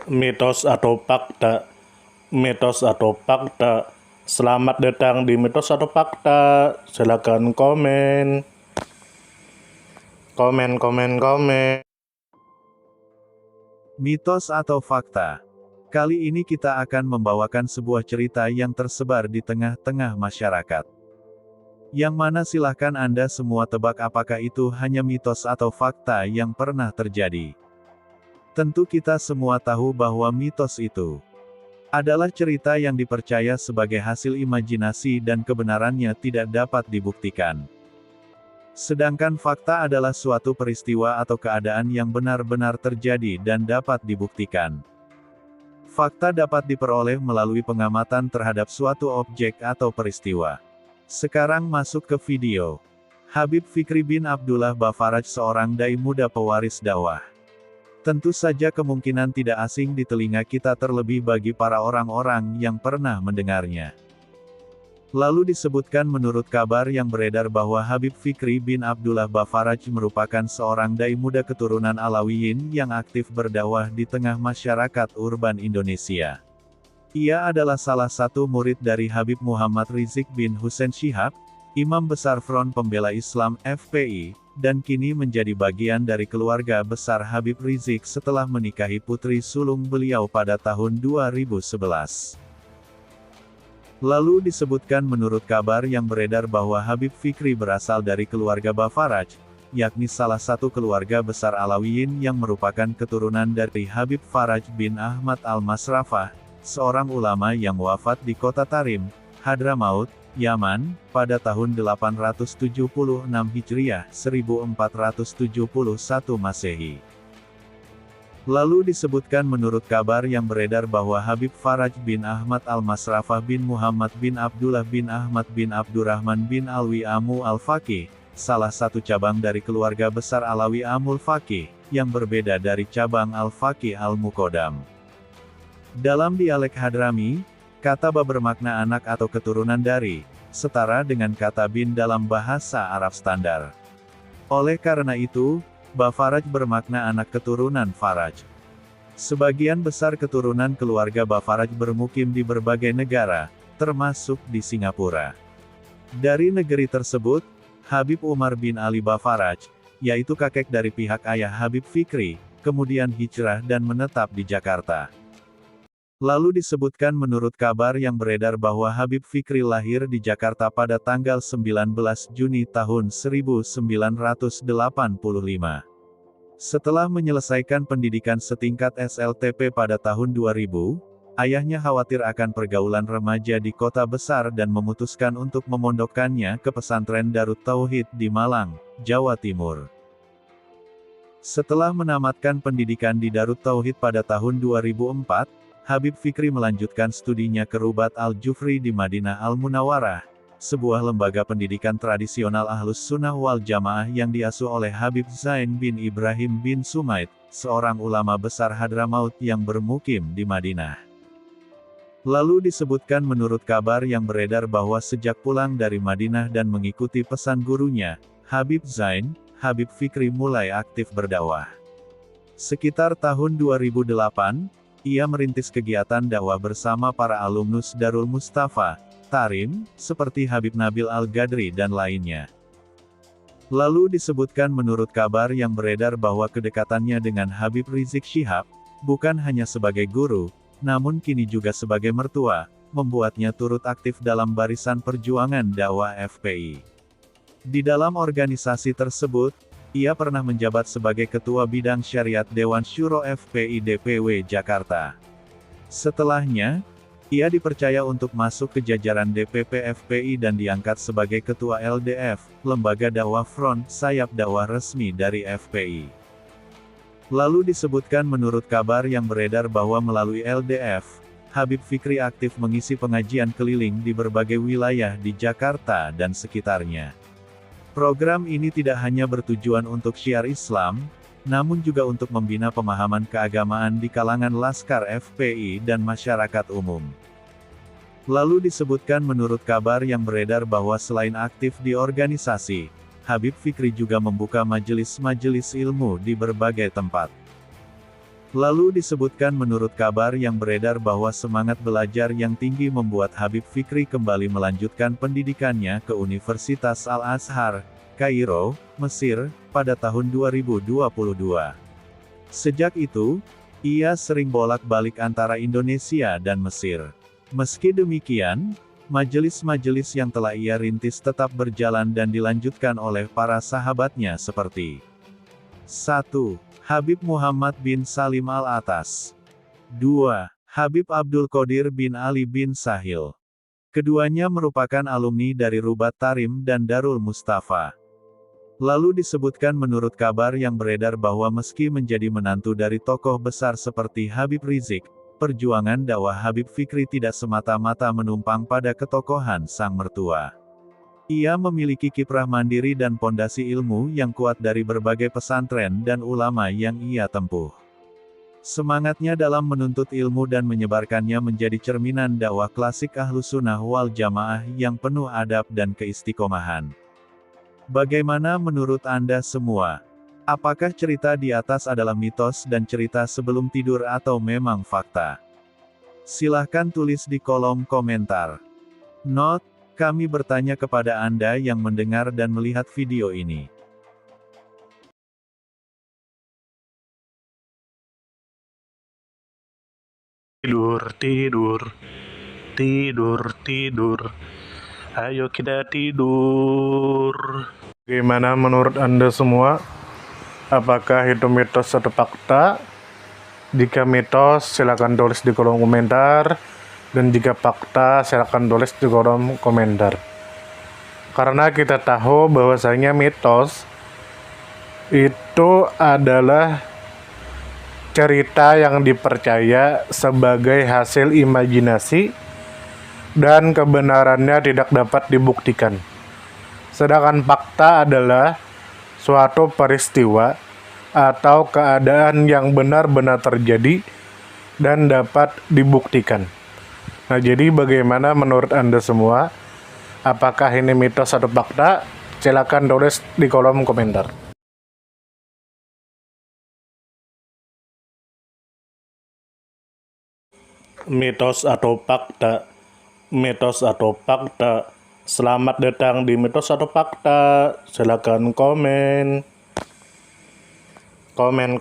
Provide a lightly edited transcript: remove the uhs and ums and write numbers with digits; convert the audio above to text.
Mitos atau fakta? Mitos atau fakta? Selamat datang di mitos atau fakta. Silakan komen. Komen. Mitos atau fakta? Kali ini kita akan membawakan sebuah cerita yang tersebar di tengah-tengah masyarakat. Yang mana silahkan Anda semua tebak apakah itu hanya mitos atau fakta yang pernah terjadi. Tentu kita semua tahu bahwa mitos itu adalah cerita yang dipercaya sebagai hasil imajinasi dan kebenarannya tidak dapat dibuktikan. Sedangkan fakta adalah suatu peristiwa atau keadaan yang benar-benar terjadi dan dapat dibuktikan. Fakta dapat diperoleh melalui pengamatan terhadap suatu objek atau peristiwa. Sekarang masuk ke video. Habib Fikri bin Abdullah Bafaraj seorang dai muda pewaris dakwah. Tentu saja kemungkinan tidak asing di telinga kita terlebih bagi para orang-orang yang pernah mendengarnya. Lalu disebutkan menurut kabar yang beredar bahwa Habib Fikri bin Abdullah Bafaraj merupakan seorang dai muda keturunan Alawiyin yang aktif berdakwah di tengah masyarakat urban Indonesia. Ia adalah salah satu murid dari Habib Muhammad Rizik bin Hussein Syihab, Imam Besar Front Pembela Islam (FPI), dan kini menjadi bagian dari keluarga besar Habib Rizik setelah menikahi putri sulung beliau pada tahun 2011. Lalu disebutkan menurut kabar yang beredar bahwa Habib Fikri berasal dari keluarga Bafaraj, yakni salah satu keluarga besar Alawiyin yang merupakan keturunan dari Habib Faraj bin Ahmad al-Masrafah, seorang ulama yang wafat di kota Tarim, Hadramaut, Yaman, pada tahun 876 Hijriah, 1471 Masehi. Lalu disebutkan menurut kabar yang beredar bahwa Habib Faraj bin Ahmad al-Masrafah bin Muhammad bin Abdullah bin Ahmad bin Abdurrahman bin Alwi Amu al-Faqih, salah satu cabang dari keluarga besar Alawi Amul Faqih, yang berbeda dari cabang al-Faqih al-Muqaddam. Dalam dialek Hadrami, kata ba bermakna anak atau keturunan dari, setara dengan kata bin dalam bahasa Arab standar. Oleh karena itu, Bafaraj bermakna anak keturunan Faraj. Sebagian besar keturunan keluarga Bafaraj bermukim di berbagai negara, termasuk di Singapura. Dari negeri tersebut, Habib Umar bin Ali Bafaraj, yaitu kakek dari pihak ayah Habib Fikri, kemudian hijrah dan menetap di Jakarta. Lalu disebutkan menurut kabar yang beredar bahwa Habib Fikri lahir di Jakarta pada tanggal 19 Juni tahun 1985. Setelah menyelesaikan pendidikan setingkat SLTP pada tahun 2000, ayahnya khawatir akan pergaulan remaja di kota besar dan memutuskan untuk memondokkannya ke pesantren Darut Tauhid di Malang, Jawa Timur. Setelah menamatkan pendidikan di Darut Tauhid pada tahun 2004, Habib Fikri melanjutkan studinya ke Rubat Al-Jufri di Madinah Al-Munawwarah, sebuah lembaga pendidikan tradisional Ahlus Sunnah wal Jamaah yang diasuh oleh Habib Zain bin Ibrahim bin Sumaid, seorang ulama besar Hadramaut yang bermukim di Madinah. Lalu disebutkan menurut kabar yang beredar bahwa sejak pulang dari Madinah dan mengikuti pesan gurunya, Habib Zain, Habib Fikri mulai aktif berdakwah. Sekitar tahun 2008, ia merintis kegiatan dakwah bersama para alumnus Darul Mustafa, Tarim, seperti Habib Nabil Al-Gadri dan lainnya. Lalu disebutkan menurut kabar yang beredar bahwa kedekatannya dengan Habib Rizik Syihab, bukan hanya sebagai guru, namun kini juga sebagai mertua, membuatnya turut aktif dalam barisan perjuangan dakwah FPI. Di dalam organisasi tersebut, ia pernah menjabat sebagai Ketua Bidang Syariat Dewan Syuro FPI DPW Jakarta. Setelahnya, ia dipercaya untuk masuk ke jajaran DPP FPI dan diangkat sebagai Ketua LDF, Lembaga Dakwah Front Sayap Dakwah Resmi dari FPI. Lalu disebutkan menurut kabar yang beredar bahwa melalui LDF, Habib Fikri aktif mengisi pengajian keliling di berbagai wilayah di Jakarta dan sekitarnya. Program ini tidak hanya bertujuan untuk syiar Islam, namun juga untuk membina pemahaman keagamaan di kalangan Laskar FPI dan masyarakat umum. Lalu disebutkan menurut kabar yang beredar bahwa selain aktif di organisasi, Habib Fikri juga membuka majelis-majelis ilmu di berbagai tempat. Lalu disebutkan menurut kabar yang beredar bahwa semangat belajar yang tinggi membuat Habib Fikri kembali melanjutkan pendidikannya ke Universitas Al-Azhar, Kairo, Mesir, pada tahun 2022. Sejak itu, ia sering bolak-balik antara Indonesia dan Mesir. Meski demikian, majelis-majelis yang telah ia rintis tetap berjalan dan dilanjutkan oleh para sahabatnya seperti 1. Habib Muhammad bin Salim Al-Atas. 2. Habib Abdul Qadir bin Ali bin Sahil. Keduanya merupakan alumni dari Rubat Tarim dan Darul Mustafa. Lalu disebutkan menurut kabar yang beredar bahwa meski menjadi menantu dari tokoh besar seperti Habib Rizik, perjuangan dakwah Habib Fikri tidak semata-mata menumpang pada ketokohan sang mertua. Ia memiliki kiprah mandiri dan pondasi ilmu yang kuat dari berbagai pesantren dan ulama yang ia tempuh. Semangatnya dalam menuntut ilmu dan menyebarkannya menjadi cerminan dakwah klasik Ahlussunnah wal Jamaah yang penuh adab dan keistiqomahan. Bagaimana menurut Anda semua? Apakah cerita di atas adalah mitos dan cerita sebelum tidur atau memang fakta? Silahkan tulis di kolom komentar. Note: kami bertanya kepada Anda yang mendengar dan melihat video ini. Tidur, tidur, tidur, tidur. Ayo kita tidur. Bagaimana menurut Anda semua? Apakah itu mitos atau fakta? Jika mitos, silakan tulis di kolom komentar. Dan jika fakta, silakan tulis di kolom komentar. Karena kita tahu bahwasanya mitos itu adalah cerita yang dipercaya sebagai hasil imajinasi dan kebenarannya tidak dapat dibuktikan. Sedangkan fakta adalah suatu peristiwa atau keadaan yang benar-benar terjadi dan dapat dibuktikan. Nah, jadi bagaimana menurut Anda semua? Apakah ini mitos atau fakta? Silakan tulis di kolom komentar. Mitos atau fakta? Mitos atau fakta? Selamat datang di mitos atau fakta. Silakan komen. Komen.